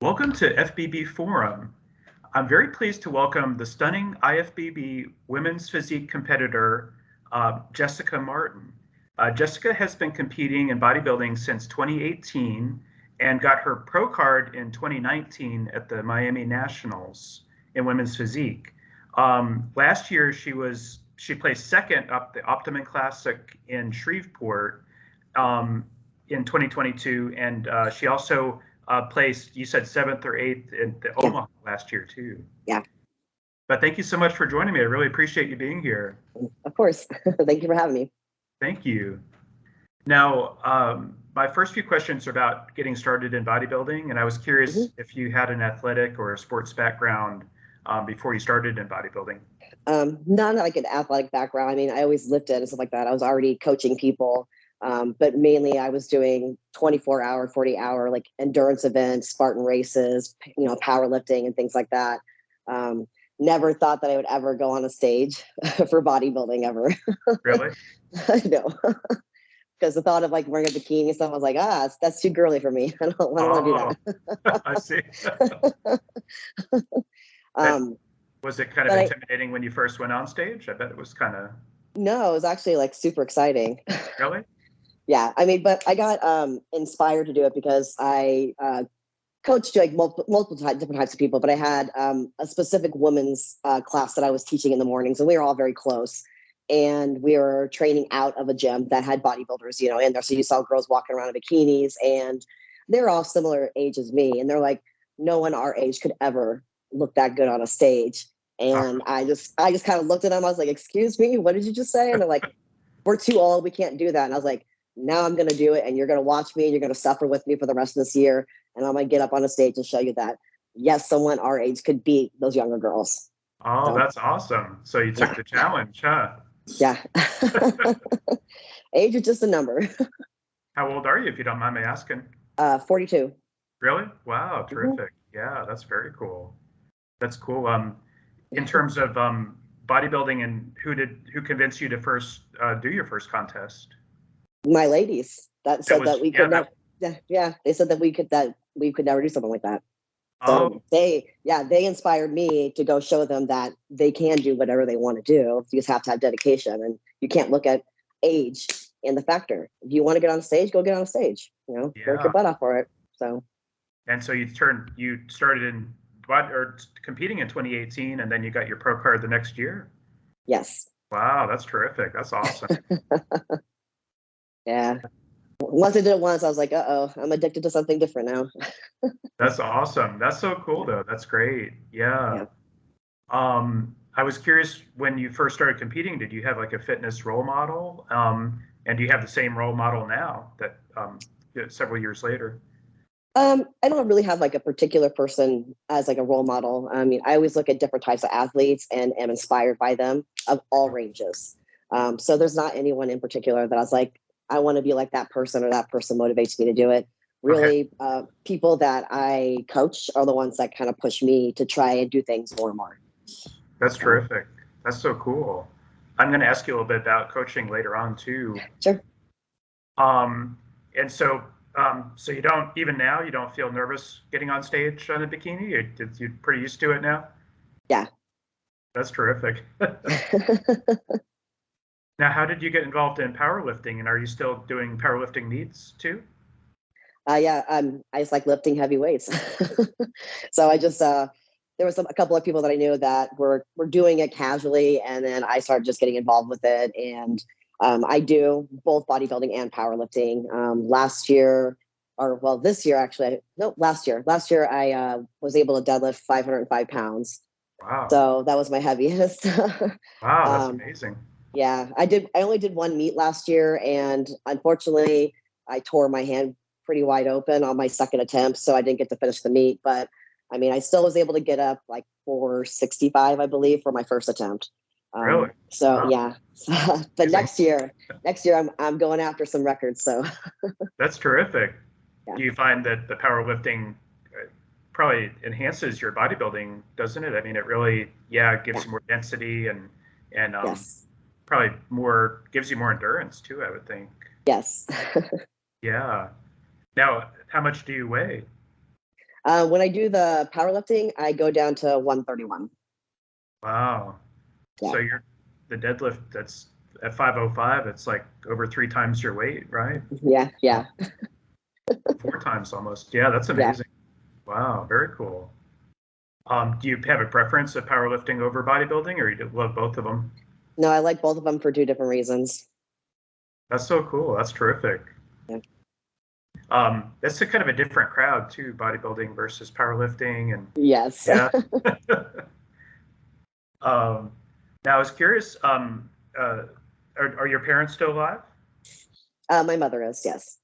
Welcome to FBB Forum. I'm very pleased to welcome the stunning IFBB women's physique competitor, Jessica Martin. Jessica has been competing in bodybuilding since 2018 and got her pro card in 2019 at the Miami Nationals in women's physique. Last year, she placed second up the Optimum Classic in Shreveport in 2022, and she also placed, you said seventh or eighth in the Omaha last year too. Yeah. But thank you so much for joining me. I really appreciate you being here. Of course. Thank you for having me. Thank you. Now, my first few questions are about getting started in bodybuilding, and I was curious if you had an athletic or a sports background before you started in bodybuilding. Not like an athletic background. I mean, I always lifted and stuff like that. I was already coaching people. But mainly I was doing 24-hour, 40-hour like endurance events, Spartan races, powerlifting and things like that. Never thought that I would ever go on a stage for bodybuilding ever. Really? I know. Because the thought of like wearing a bikini and stuff, I was like, that's too girly for me. I don't want to do that. I see. Was it kind of intimidating when you first went on stage? I bet it was kind of. No, it was actually like super exciting. Really? Yeah, I mean, but I got inspired to do it because I coached like multiple different types of people, but I had a specific women's class that I was teaching in the mornings, and we were all very close. And we were training out of a gym that had bodybuilders, in there. So you saw girls walking around in bikinis, and they're all similar age as me. And they're like, no one our age could ever look that good on a stage. And I just kind of looked at them. I was like, excuse me, what did you just say? And they're like, we're too old. We can't do that. And I was like, now I'm going to do it. And you're going to watch me and you're going to suffer with me for the rest of this year. And I'm going to get up on a stage and show you that, yes, someone our age could beat those younger girls. Oh, so, that's awesome. So you took the challenge, huh? Yeah. Age is just a number. How old are you, if you don't mind me asking? 42. Really? Wow. Terrific. Yeah, that's very cool. That's cool. In terms of bodybuilding, and who convinced you to first do your first contest? My ladies that said that we could never. Yeah, they said that we could never do something like that. So they inspired me to go show them that they can do whatever they want to do. You just have to have dedication, and you can't look at age in the factor. If you want to get on stage, go get on stage. Work your butt off for it. So. And so you started in competing in 2018, and then you got your pro card the next year. Yes. Wow, that's terrific. That's awesome. Yeah. Once I did it once, I was like, I'm addicted to something different now. That's awesome. That's so cool, though. That's great. Yeah. I was curious, when you first started competing, did you have like a fitness role model? And do you have the same role model now that several years later? I don't really have like a particular person as like a role model. I mean, I always look at different types of athletes and am inspired by them of all ranges. So there's not anyone in particular that I was like, I want to be like that person, or that person motivates me to do it. Really, people that I coach are the ones that kind of push me to try and do things more and more. That's terrific. That's so cool. I'm going to ask you a little bit about coaching later on too. Sure. And so you don't, even now, you don't feel nervous getting on stage on a bikini? You're pretty used to it now? Yeah. That's terrific. Now, how did you get involved in powerlifting, and are you still doing powerlifting meets too? Yeah, I just like lifting heavy weights. So I just, there was a couple of people that I knew that were doing it casually, and then I started just getting involved with it. And I do both bodybuilding and powerlifting. Last year I was able to deadlift 505 pounds. Wow. So that was my heaviest. Wow, that's amazing. Yeah, I only did one meet last year, and unfortunately I tore my hand pretty wide open on my second attempt, so I didn't get to finish the meet. But I mean, I still was able to get up like 465, I believe, for my first attempt. Really? So wow. Yeah, but next year I'm going after some records. So that's terrific. Yeah. Do you find that the powerlifting probably enhances your bodybuilding, doesn't it? I mean, it really, gives you more density and yes. Probably gives you more endurance too, I would think. Yes. Yeah. Now, how much do you weigh? When I do the powerlifting, I go down to 131. Wow. Yeah. So the deadlift, that's at 505, it's like over 3 times your weight, right? Yeah. Yeah. 4 times almost. Yeah, that's Yeah. amazing. Wow, very cool. Do you have a preference of powerlifting over bodybuilding, or you love both of them? No, I like both of them for two different reasons. That's so cool. That's terrific. Yeah. That's a kind of a different crowd too, bodybuilding versus powerlifting, and Yes. yeah. Now I was curious, are your parents still alive? My mother is, yes.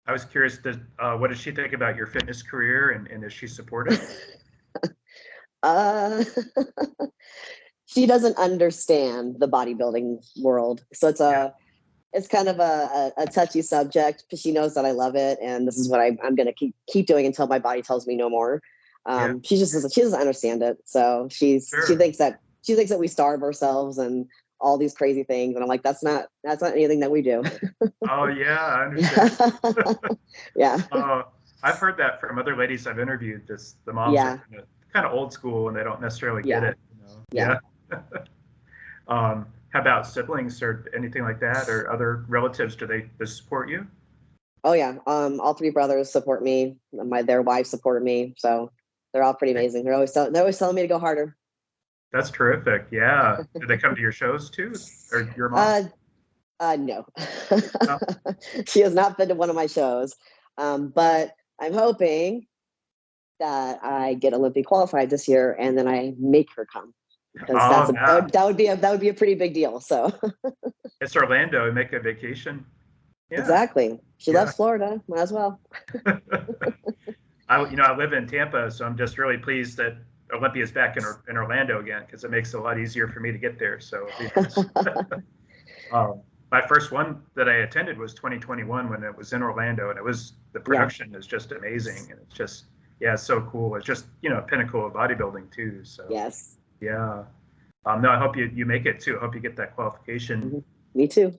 I was curious, what does she think about your fitness career, and is she supportive? uh, she doesn't understand the bodybuilding world. So Yeah, it's kind of a touchy subject, because she knows that I love it, and this is what I'm going to keep doing until my body tells me no more. yeah, She doesn't understand it. So she sure. thinks that we starve ourselves and all these crazy things. And I'm like, that's not anything that we do. Oh yeah, I understand. Yeah. Uh, I've heard that from other ladies I've interviewed. The moms are Yeah. kind of old school and they don't necessarily get Yeah. it. You know? Yeah. Yeah. How about siblings or anything like that, or other relatives? Do they support you? Oh yeah. All three brothers support me. Their wives support me. So they're all pretty amazing. They're always telling me to go harder. That's terrific. Yeah. Do they come to your shows too, or your mom? Uh, no. No? She has not been to one of my shows. But I'm hoping that I get Olympia qualified this year, and then I make her come, because Oh yeah. that would be a pretty big deal. So It's Orlando. Make a vacation. Yeah. exactly. She Yeah. loves Florida. Might as well. I live in Tampa, so I'm just really pleased that Olympia is back in Orlando again, because it makes it a lot easier for me to get there. So it'll be nice. My first one that I attended was 2021 when it was in Orlando, and the Yeah. production is just amazing, and it's just, yeah, it's so cool. It's just, a pinnacle of bodybuilding too. So Yes. yeah. No, I hope you make it too. I hope you get that qualification. Mhm. Me too.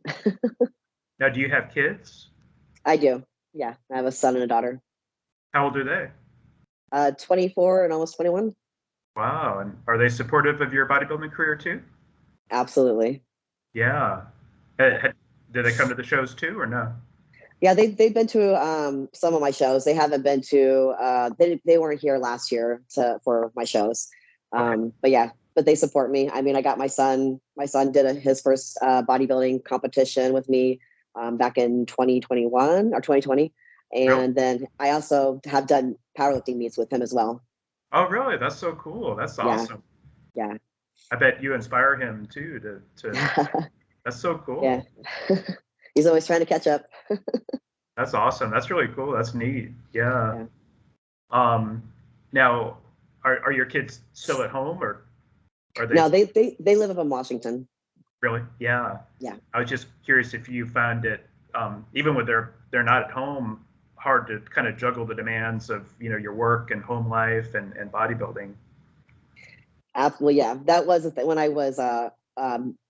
Now, do you have kids? I do. Yeah. I have a son and a daughter. How old are they? 24 and almost 21. Wow. And are they supportive of your bodybuilding career too? Absolutely. Yeah. Did they come to the shows too, or no? Yeah, they've been to some of my shows. They haven't been to they weren't here last year for my shows. Okay. But yeah, but they support me. I mean, I got my son. My son did his first bodybuilding competition with me back in 2021 or 2020, Really? and then I also have done powerlifting meets with him as well. Oh, really? That's so cool. That's Yeah, awesome. yeah, I bet you inspire him too to that's so yeah. cool. He's always trying to catch up. That's awesome. That's really cool. That's neat. Yeah. Yeah. Um, now, are your kids still at home, or are they No, they live up in Washington. really? Yeah. Yeah. I was just curious if you found it, even when they're not at home, hard to kind of juggle the demands of, your work and home life and bodybuilding. Absolutely, yeah. That was the thing. When I was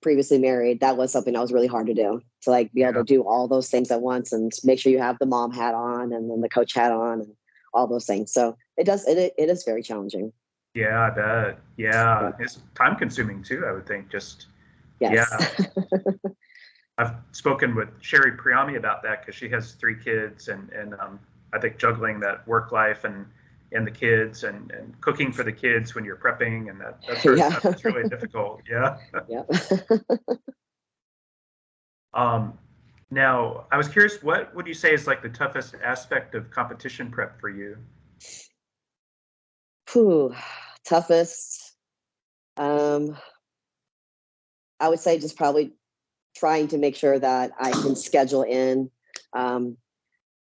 previously married, that was something that was really hard to do, to like be able Yeah. to do all those things at once and make sure you have the mom hat on and then the coach hat on and all those things. So it is very challenging. Yeah, I bet. Yeah. Yeah. It's time consuming too, I would think. Just, Yes. yeah. I've spoken with Sherry Priami about that because she has 3 kids, and I think juggling that work life and the kids and cooking for the kids when you're prepping and that sort of Yeah. stuff is really difficult. Yeah. Yeah. Um, Now, I was curious, what would you say is like the toughest aspect of competition prep for you? Whew, toughest. Um, I would say just probably trying to make sure that I can schedule in um,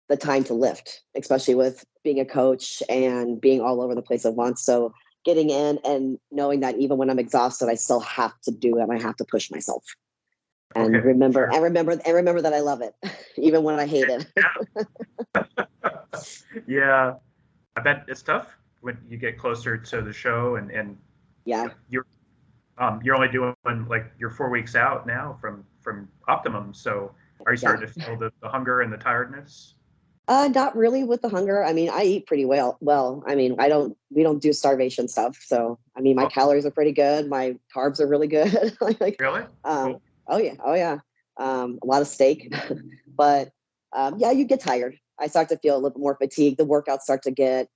the time to lift, especially with being a coach and being all over the place at once. So getting in and knowing that even when I'm exhausted, I still have to do it. And I have to push myself and Okay, sure. remember that I love it, even when I hate it. Yeah. Yeah. I bet it's tough when you get closer to the show and Yeah. you're only doing like you're 4 weeks out now from Optimum. So are you Yeah. starting to feel the hunger and the tiredness? Not really with the hunger. I mean, I eat pretty well. I mean, we don't do starvation stuff. So, I mean, my Oh, calories are pretty good. My carbs are really good. Like, really? Cool. oh yeah. Oh yeah. A lot of steak, but, yeah, you get tired. I start to feel a little bit more fatigued. The workouts start to get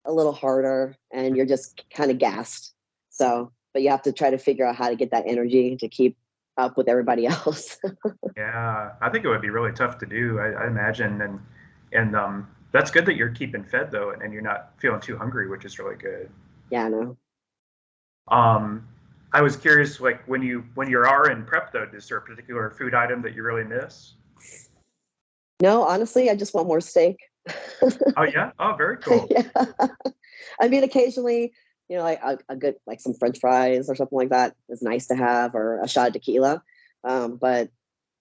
a little harder and you're just kind of gassed. So, but you have to try to figure out how to get that energy to keep up with everybody else. Yeah, I think it would be really tough to do. I imagine, and that's good that you're keeping fed though, and you're not feeling too hungry, which is really good. Yeah, I know. Um, I was curious, like when you are in prep though, is there a particular food item that you really miss? No, honestly, I just want more steak. Oh yeah. Oh, very cool. Yeah. I mean, occasionally, like a good, like some French fries or something like that is nice to have, or a shot of tequila. But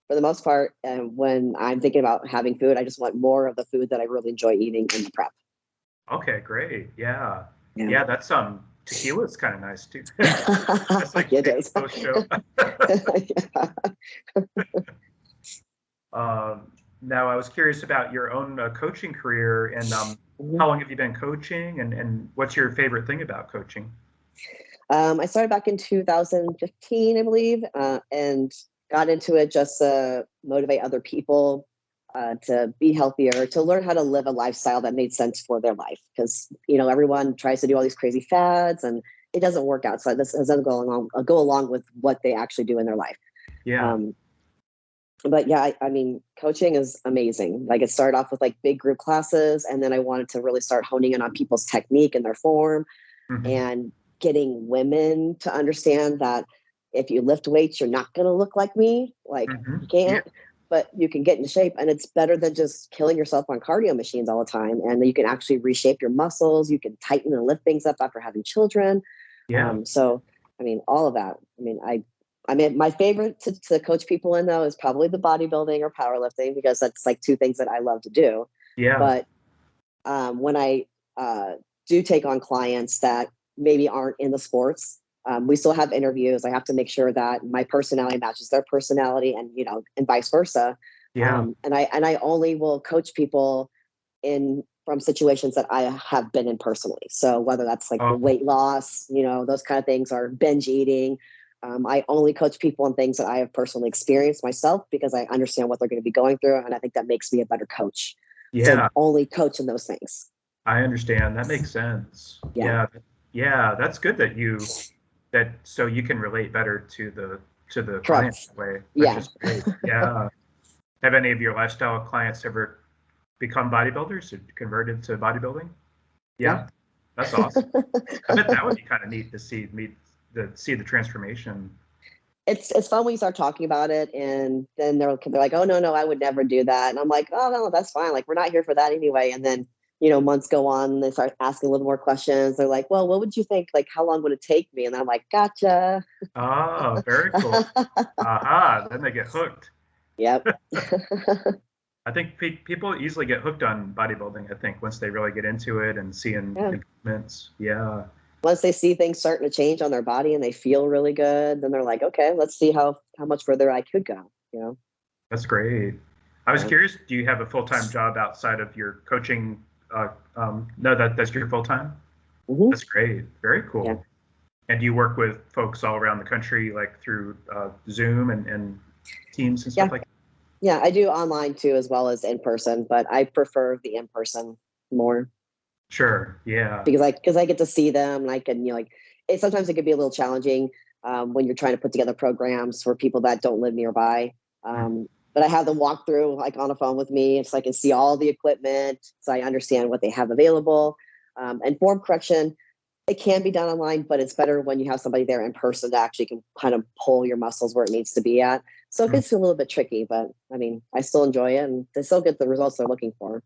for the most part, when I'm thinking about having food, I just want more of the food that I really enjoy eating in the prep. Okay, great. Yeah. Yeah. Yeah, that's tequila is kind of nice too. That's like It is. post show. Yeah. Now I was curious about your own coaching career and Mhm. how long have you been coaching and what's your favorite thing about coaching? I started back in 2015, I believe, and got into it just to motivate other people to be healthier, to learn how to live a lifestyle that made sense for their life. Because everyone tries to do all these crazy fads, and it doesn't work out. So this doesn't go along with what they actually do in their life. Yeah. Um, but yeah, I mean, coaching is amazing. Like, it started off with like big group classes, and then I wanted to really start honing in on people's technique and their form, Hmm. and getting women to understand that if you lift weights, you're not going to look like me. Like, Hmm. you Yeah. can't, but you can get into shape, and it's better than just killing yourself on cardio machines all the time. And you can actually reshape your muscles. You can tighten and lift things up after having children. Yeah. So, I mean, all of that. I mean, my favorite to coach people in, though, is probably the bodybuilding or powerlifting, because that's like two things that I love to do. Yeah. But when I uh, do take on clients that maybe aren't in the sports, we still have interviews. I have to make sure that my personality matches their personality, and vice versa. Yeah. And I only will coach people in from situations that I have been in personally. So whether that's like the Oh, weight loss, those kind of things, or binge eating. I only coach people on things that I have personally experienced myself, because I understand what they're going to be going through. And I think that makes me a better coach to yeah. only coach in those things. I understand. That makes sense. Yeah. Yeah. Yeah. That's good that so you can relate better to the client Correct. that way, which Yeah. is great. Yeah. Have any of your lifestyle clients ever become bodybuilders or converted to bodybuilding? Yeah. Yeah. That's awesome. I bet that would be kind of neat to see the transformation. It's fun when you start talking about it, and then they're like, oh, no, I would never do that. And I'm like, oh no, that's fine. Like, we're not here for that anyway. And then, months go on and they start asking a little more questions. They're like, well, what would you think? Like, how long would it take me? And I'm like, gotcha. Oh, very cool. Aha, then they get hooked. Yep. I think people easily get hooked on bodybuilding, I think, once they really get into it and seeing Yeah. improvements. Yeah, Once they see things starting to change on their body and they feel really good, then they're like, okay, let's see how much further I could go. that's great. I was Yeah. curious, do you have a full-time job outside of your coaching? No, that's your full-time? Hmm. That's great. Very Yeah. cool. And do you work with folks all around the country, like through Zoom and Teams and Yeah. stuff like that? Yeah. I do online too, as well as in person, but I prefer the in person more, Sure. Yeah. because I get to see them, and I can, sometimes it can be a little challenging when you're trying to put together programs for people that don't live nearby. Mm. But I have them walk through, like, on a phone with me, so I can see all the equipment, so I understand what they have available. And form correction, it can be done online, but it's better when you have somebody there in person that actually can kind of pull your muscles where it needs to be at. So it Mm. gets a little bit tricky, but I mean, I still enjoy it, and they still get the results they're looking for.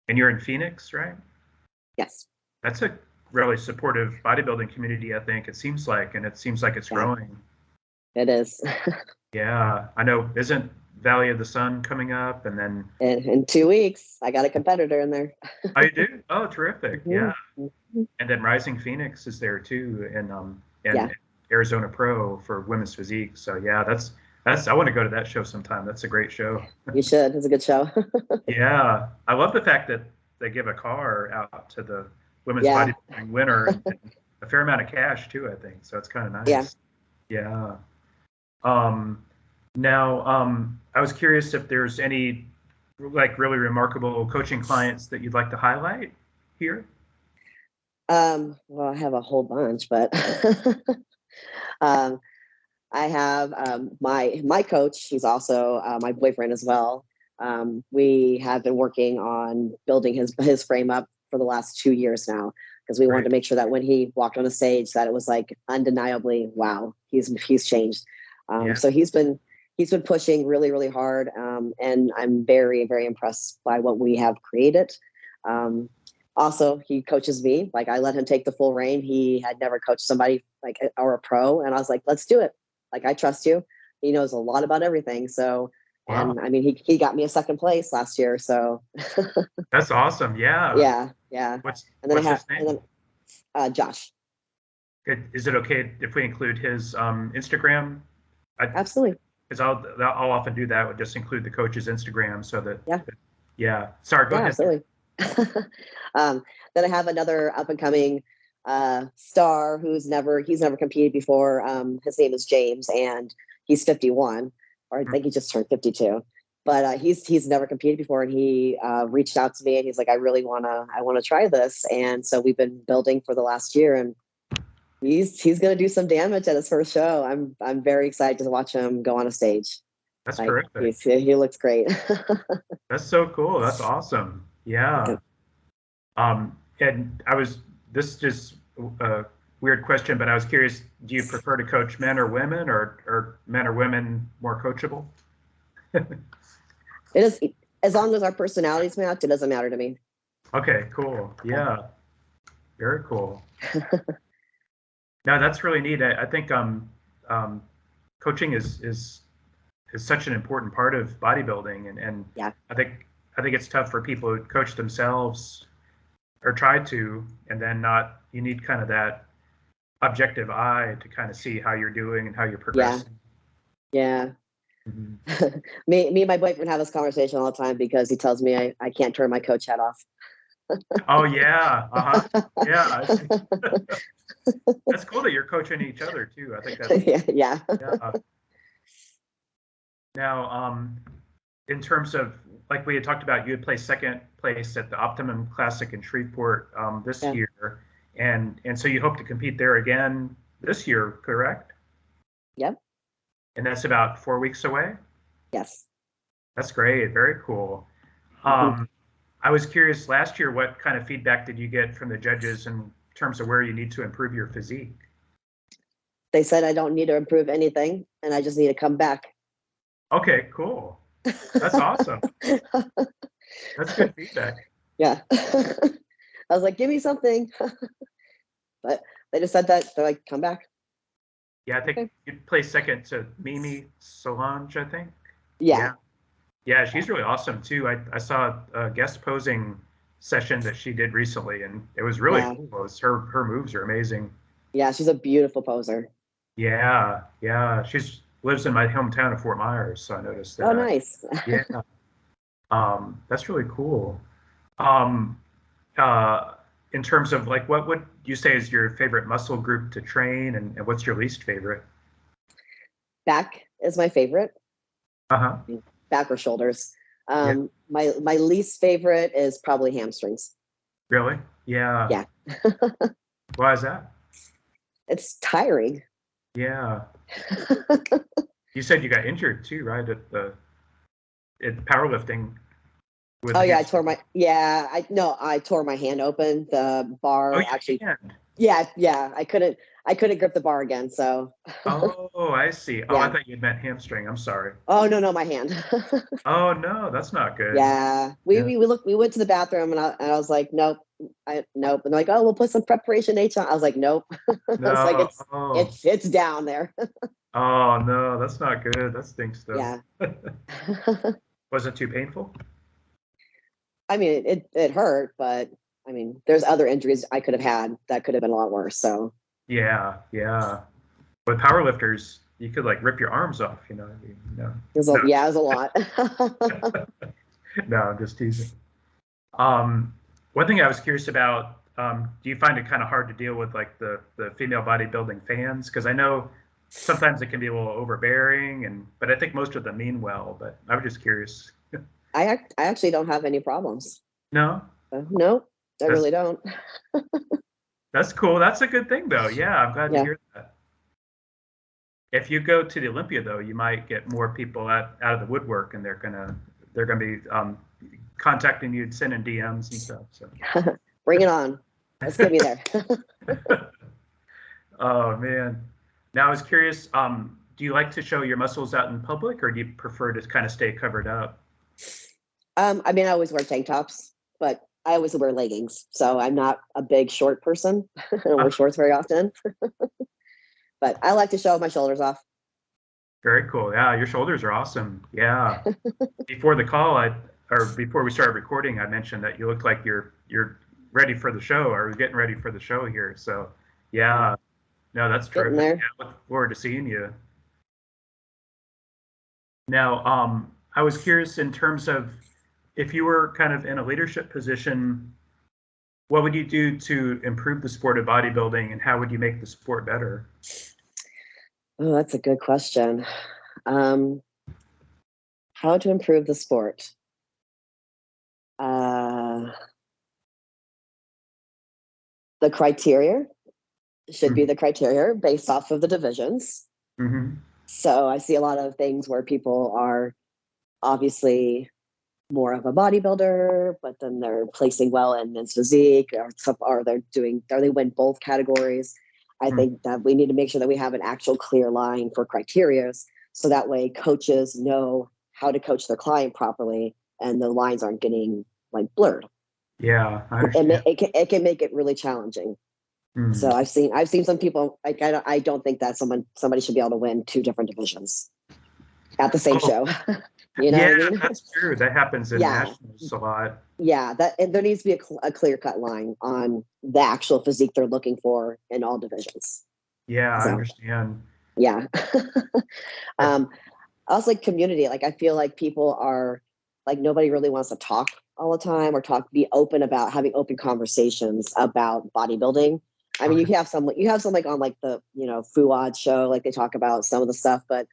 And you're in Phoenix, right? Yes. That's a really supportive bodybuilding community, I think. It seems like it's Yeah, growing. it is. Yeah, I know. Isn't Valley of the Sun coming up? And then, In 2 weeks, I got a competitor in there. oh, you do? Oh, terrific. Yeah. Mhm. Mhm. And then Rising Phoenix is there too, and Yeah. Arizona Pro for women's physique. So yeah, I want to go to that show sometime. That's a great show. You should. It's a good show. Yeah, I love the fact that they give a car out to the women's Yeah. bodybuilding winner and a fair amount of cash too, I think. So it's kind of Yeah. nice. Yeah. Um, Now, I was curious if there's any like really remarkable coaching clients that you'd like to highlight here. Well, I have a whole bunch, but um, I have my coach. He's also my boyfriend as well. We have been working on building his frame up for the last 2 years now because we wanted Great. to make sure that when he walked on the stage, that it was like undeniably, wow, he's changed. Yeah, So he's been pushing really really hard, and I'm very very impressed by what we have created. Um, Also, he coaches me. Like I let him take the full reign. He had never coached somebody like or a pro, and I was like, let's do it. Like I trust you. He knows a lot about everything. So, wow, and I mean, he got me a second place last year. So, that's awesome. Yeah. yeah, yeah. What's And then what's his and name? then Josh. Is it okay if we include his Instagram? Absolutely. Because I'll often do that. Would just include the coach's Instagram so that Yeah. yeah. Sorry, go Yeah. ahead. Absolutely. Then I have another up and coming star he's never competed before. His name is James, and he's 51, or I think he just turned 52. But he's never competed before, and he reached out to me, and he's like, I wanna try this, and so we've been building for the last year, and he's gonna do some damage at his first show. I'm very excited to watch him go on a stage. That's Like terrific. he looks great. That's so cool. That's awesome. Yeah. And this is just a weird question, but I was curious, do you prefer to coach men or women, or men or women more coachable? It is, as long as our personalities match, it doesn't matter to me. Okay, cool. Yeah, very cool. No, that's really neat. I think um, coaching is such an important part of bodybuilding, and Yeah. I think it's tough for people who coach themselves or try to, and then not. You need kind of that objective eye to kind of see how you're doing and how you're Yeah. progressing. Yeah. Mhm. Me and my boyfriend have this conversation all the time because he tells me I can't turn my coach hat off. Oh yeah, uh-huh. Yeah, I see. That's cool that you're coaching each other too. I think that's Yeah. Yeah. yeah. Now, in terms of like we had talked about, you had placed second place at the Optimum Classic in Shreveport this Yeah. year, and so you hope to compete there again this year, correct? Yep. And that's about 4 weeks away. Yes. That's great, very cool. Mhm. Um, I was curious last year, what kind of feedback did you get from the judges in terms of where you need to improve your physique? They said I don't need to improve anything, and I just need to come back. Okay, cool. That's awesome. That's good feedback. Yeah. I was like, give me something. But they just said that they're like, come back. Yeah, I think Okay. you placed second to Mimi Solange, I think. Yeah. Yeah. Yeah, she's really awesome too. I saw a guest posing session that she did recently, and it was really Yeah. cool. Her moves are amazing. Yeah. She's a beautiful poser. Yeah, yeah. She's lives in my hometown of Fort Myers, so I noticed Oh, that. nice. Yeah. That's really cool. Um, uh, in terms of like, what would you say is your favorite muscle group to train, and what's your least favorite? Back is my favorite. Uh-huh. Back or shoulders. Yeah. My least favorite is probably hamstrings. Really? Yeah. Yeah. Why is that? It's tiring. Yeah. You said you got injured too, right? At powerlifting with Oh the yeah, hamstring. I tore my hand open. The Oh, bar your actually, hand. yeah, I couldn't grip the bar again. So Oh, I see. Oh, I yeah. thought you meant hamstring. I'm sorry. Oh no, my hand. Oh no, that's not good. Yeah, Yeah. we went to the bathroom, and I was like, nope, nope. And they're like, oh, we'll put some preparation H on. I was like, nope. I was like, No. Oh. it's down there. Oh no, that's not good. That stinks though. Yeah. Was it too painful? I mean, it hurt, but I mean, there's other injuries I could have had that could have been a lot worse. So Yeah, yeah. With powerlifters, you could like rip your arms off, you know. Yeah, it was a lot. No, I'm just teasing. One thing I was curious about, do you find it kind of hard to deal with like the female bodybuilding fans? Because I know sometimes it can be a little overbearing, but I think most of them mean well. But I was just curious. I actually don't have any problems. No? No, I really don't. That's cool. That's a good thing, though. Yeah, I'm glad to hear that. If you go to the Olympia, though, you might get more people out of the woodwork, and they're gonna be contacting you, sending DMs and stuff. So bring it on. Let's get me there. Oh man. Now I was curious. Do you like to show your muscles out in public, or do you prefer to kind of stay covered up? I mean, I always wear tank tops, but I always wear leggings. So I'm not a big short person. I don't wear shorts very often. But I like to show my shoulders off. Very cool. Yeah, your shoulders are awesome. Yeah. Before the call, before we started recording, I mentioned that you look like you're ready for the show, or getting ready for the show here. So yeah. No, that's terrific. Yeah, I look forward to seeing you. Now, I was curious in terms of if you were kind of in a leadership position, what would you do to improve the sport of bodybuilding, and how would you make the sport better? Oh, that's a good question. How to improve the sport? The criteria should be the criteria based off of the divisions. Mm-hmm. So I see a lot of things where people are obviously more of a bodybuilder, but then they're placing well in men's physique, or they win both categories. I think that we need to make sure that we have an actual clear line for criteria, so that way coaches know how to coach their client properly, and the lines aren't getting like blurred. Yeah, I understand. It can make it really challenging. So I've seen some people, like I don't think that somebody should be able to win two different divisions at the same show. You know what I mean? That's true. That happens in nationals a lot. Yeah, and there needs to be a clear-cut line on the actual physique they're looking for in all divisions. Yeah, I understand. Yeah. Also, like community, like I feel like people are like, nobody really wants to talk all the time, or be open about having open conversations about bodybuilding. I mean, you have some like on like the Fuad show, like they talk about some of the stuff, but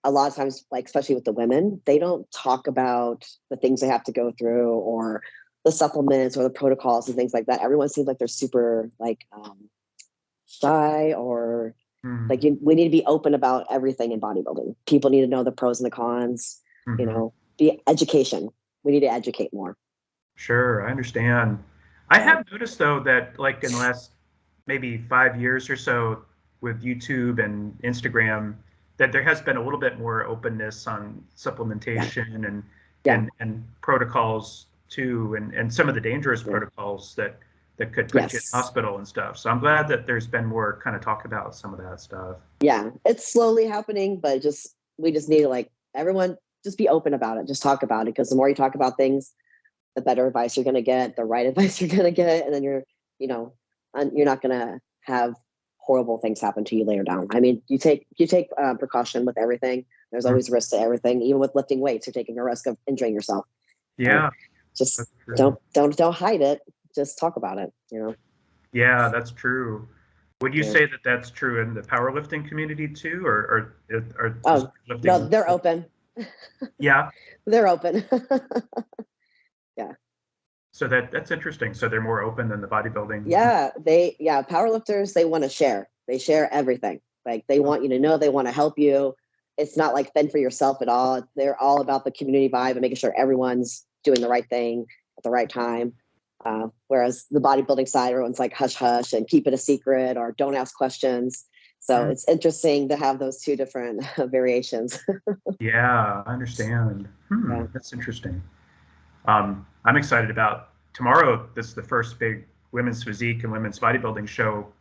a lot of times, like especially with the women, they don't talk about the things they have to go through, or the supplements, or the protocols and things like that. Everyone seems like they're super like shy, or like we need to be open about everything in bodybuilding. People need to know the pros and the cons. Be education. We need to educate more. Sure, I understand. I have noticed though that like in the last maybe 5 years or so with YouTube and Instagram, that there has been a little bit more openness on supplementation and protocols too, and some of the dangerous protocols that could put you in hospital and stuff. So I'm glad that there's been more kind of talk about some of that stuff. Yeah, it's slowly happening, but we just need to like everyone just be open about it. Just talk about it, because the more you talk about things, the better advice you're going to get, the right advice you're going to get, and then you're not going to have horrible things happen to you later down. I mean, you take precaution with everything. There's always risk to everything. Even with lifting weights, you're taking a risk of injuring yourself. Yeah. Just don't hide it. Just talk about it. Yeah, that's true. Would you say that that's true in the powerlifting community too, or no, they're open. Yeah, they're open. Yeah. So that's interesting. So they're more open than the bodybuilding. Yeah, powerlifters, they want to share. They share everything. Like they want you to know, they want to help you. It's not like fend for yourself at all. They're all about the community vibe and making sure everyone's doing the right thing at the right time. Whereas the bodybuilding side, everyone's like hush hush and keep it a secret, or don't ask questions. So it's interesting to have those two different variations. Yeah, I understand. That's interesting. I'm excited about tomorrow. This is the first big women's physique and women's bodybuilding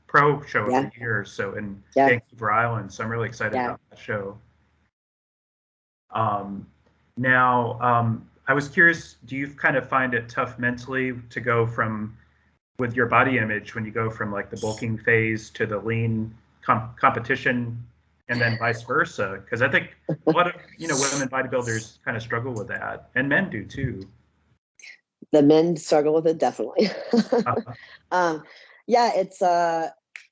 pro show of the year. So in Vancouver Island. So I'm really excited about that show. Now, I was curious, do you kind of find it tough mentally to go with your body image, when you go from like the bulking phase to the lean competition and then vice versa. Because I think a lot of, women bodybuilders kind of struggle with that, and men do too. The men struggle with it, definitely. Uh, Yeah, it's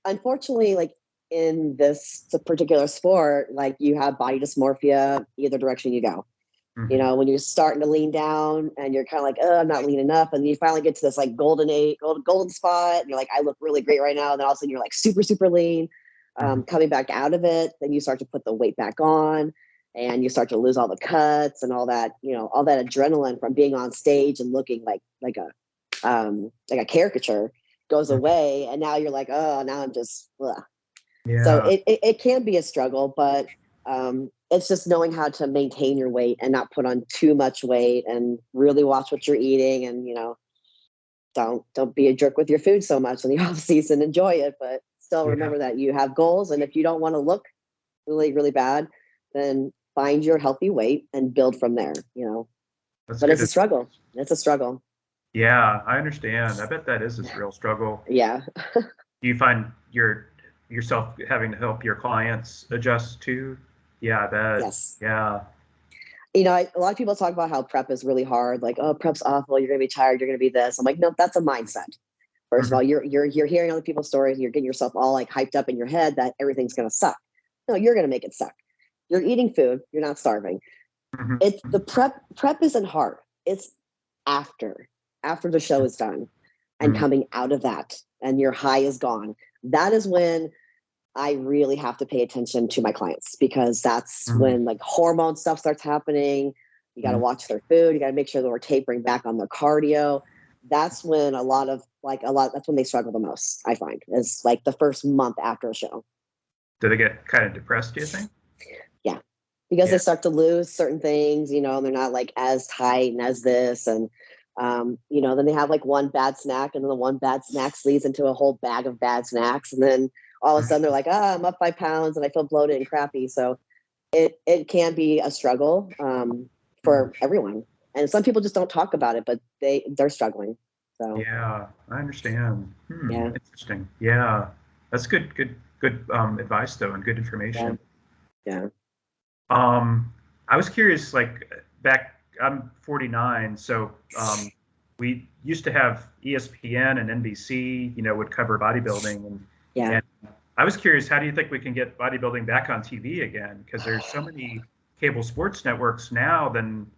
unfortunately, like in this particular sport, like you have body dysmorphia either direction you go. mhm. When you're starting to lean down and you're kind of like, oh, I'm not lean enough. And then you finally get to this like golden spot. And you're like, I look really great right now. And then all of a sudden you're like super, super lean. Mhm. Coming back out of it, then you start to put the weight back on and you start to lose all the cuts and all that, all that adrenaline from being on stage and looking like a caricature goes away. And now you're like, oh, now I'm just, ugh. So Yeah. it can be a struggle, but it's just knowing how to maintain your weight and not put on too much weight and really watch what you're eating and, don't be a jerk with your food so much in the off season. Enjoy it, but still Yeah. remember that you have goals. And if you don't want to look really, really bad, then find your healthy weight and build from there, That's but good. it's a struggle. It's a struggle. Yeah, I understand. I bet that is a real struggle. Yeah. Do you find yourself having to help your clients adjust too? Yeah, I bet. Yes. Yeah. A lot of people talk about how prep is really hard. Like, oh, prep's awful. You're going to be tired. You're going to be this. I'm like, no, that's a mindset. First of Mhm. all, you're hearing other people's stories. And you're getting yourself all like hyped up in your head that everything's going to suck. No, you're going to make it suck. You're eating food. You're not starving. Mhm. It's the prep isn't hard. It's after the show is done and Mhm. coming out of that and your high is gone. That is when I really have to pay attention to my clients because that's Mhm. when like hormone stuff starts happening. You got to Mhm. watch their food. You got to make sure that we're tapering back on their cardio. That's when that's when they struggle the most, I find, is like the first month after a show. Do they get kind of depressed, do you think? Yeah. Because Yeah. they start to lose certain things, and they're not like as tight and as this. And, then they have like one bad snack and then the one bad snack leads into a whole bag of bad snacks. And then all of a sudden they're like, I'm up 5 pounds and I feel bloated and crappy. So it can be a struggle Mhm. for everyone. And some people just don't talk about it, but they're struggling. So, Yeah, I understand. yeah, Interesting. Yeah. That's good advice though, and good yeah, information. yeah. I was curious, like back, I'm 49, so we used to have ESPN and NBC, would cover bodybuilding, Yeah. and I was curious, how do you think we can get bodybuilding back on TV again? Because there's so many cable sports networks now than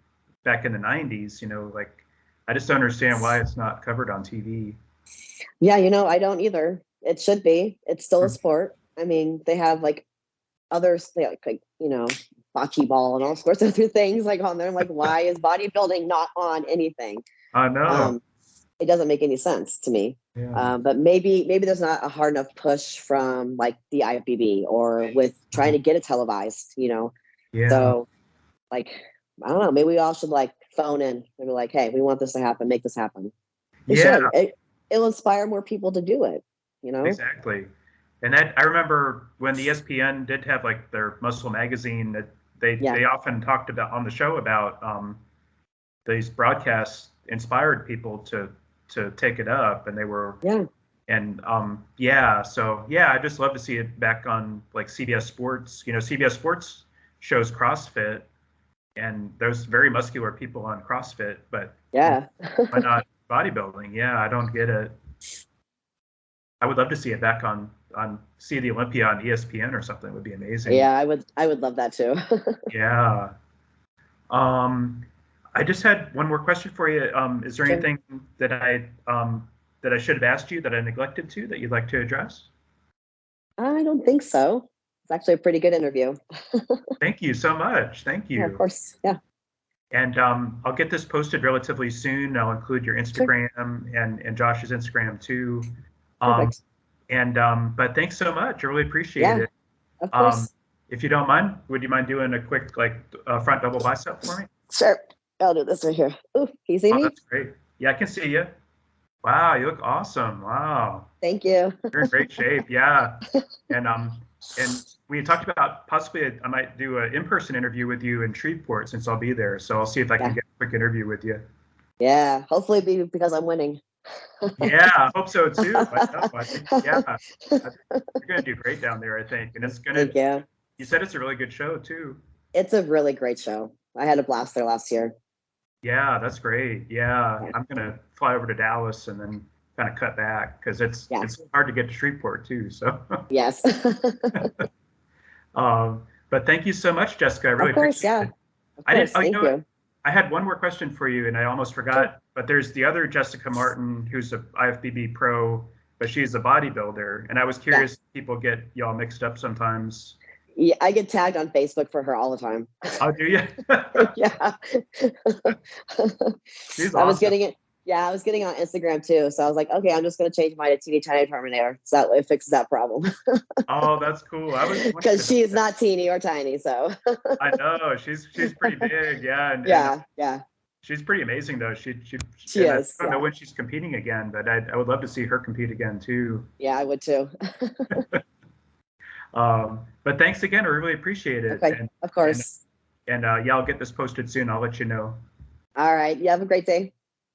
back in the 90s, like I just don't understand why it's not covered on TV. Yeah, I don't either. It should be. It's still a sport. I mean, they have like others like bocce ball and all sorts of other things like on there. I'm like, why is bodybuilding not on anything? I know. Um, it doesn't make any sense to me. Yeah. But maybe there's not a hard enough push from like the IFBB or with trying to get it televised. Yeah. So like I don't know. Maybe we all should like phone in and be like, hey, we want this to happen. Make this happen. We Yeah. should. It'll inspire more people to do it. Exactly. And that I remember when the ESPN did have like their Muscle magazine, that Yeah. they often talked about on the show about these broadcasts inspired people to take it up, and they were Yeah. and yeah, so yeah, I just love to see it back on like CBS Sports. CBS Sports shows CrossFit, and there's very muscular people on CrossFit, but Yeah. why not bodybuilding? Yeah, I don't get it. I would love to see it back on see the Olympia on ESPN or something. It would be amazing. Yeah, I would love that too. Yeah. Um, I just had one more question for you. Is there Sure. anything that I should have asked you that I neglected to that you'd like to address? I don't think so. It's actually a pretty good interview. Thank you so much. Thank Yeah, of you. course. Yeah, And I'll get this posted relatively soon. I'll include your sure. Instagram and Josh's Instagram too. Um, Perfect. but thanks so much. I really appreciate Yeah, it. of Um, course. if you don't mind, would you mind doing a quick like front double bicep for me? Sure. I'll do this right here. Ooh, can you see Oh, me? that's great. Yeah, I can see you. Wow, you look awesome. Wow, Thank you. you're in great shape. Yeah, and we talked about possibly I might do an in-person interview with you in Shreveport since I'll be there. So I'll see if I can Yeah. get a quick interview with you. Yeah. Hopefully it'll be because I'm winning. Yeah, I hope so too. I know. I think yeah, I think you're gonna do great down there. I think, and it's gonna Thank you. You said it's a really good show too. It's a really great show. I had a blast there last year. Yeah, that's great. Yeah, I'm gonna fly over to Dallas and then kind of cut back because it's hard to get to Shreveport too. So yes. But thank you so much, Jessica. I really appreciate it. Of course, thank you. I had one more question for you, and I almost forgot. But there's the other Jessica Martin, who's a IFBB Pro, but she's a bodybuilder, and I was curious. People get y'all mixed up sometimes. Yeah, I get tagged on Facebook for her all the time. Oh, do you? Yeah. She's awesome. I was getting it. Yeah, I was getting on Instagram too. So I was like, okay, I'm just going to change mine to Teeny Tiny Terminator. So that way it fixes that problem. Oh, that's cool. Because she's not teeny or tiny. So I know she's pretty big. Yeah. Yeah. She's pretty amazing though. She is. I don't know when she's competing again, but I would love to see her compete again too. Yeah, I would too. But thanks again. I really appreciate it. Okay, of course. And yeah, I'll get this posted soon. I'll let you know. All right. You have a great day.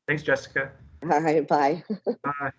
Thanks, Jessica. All right. Bye. Bye.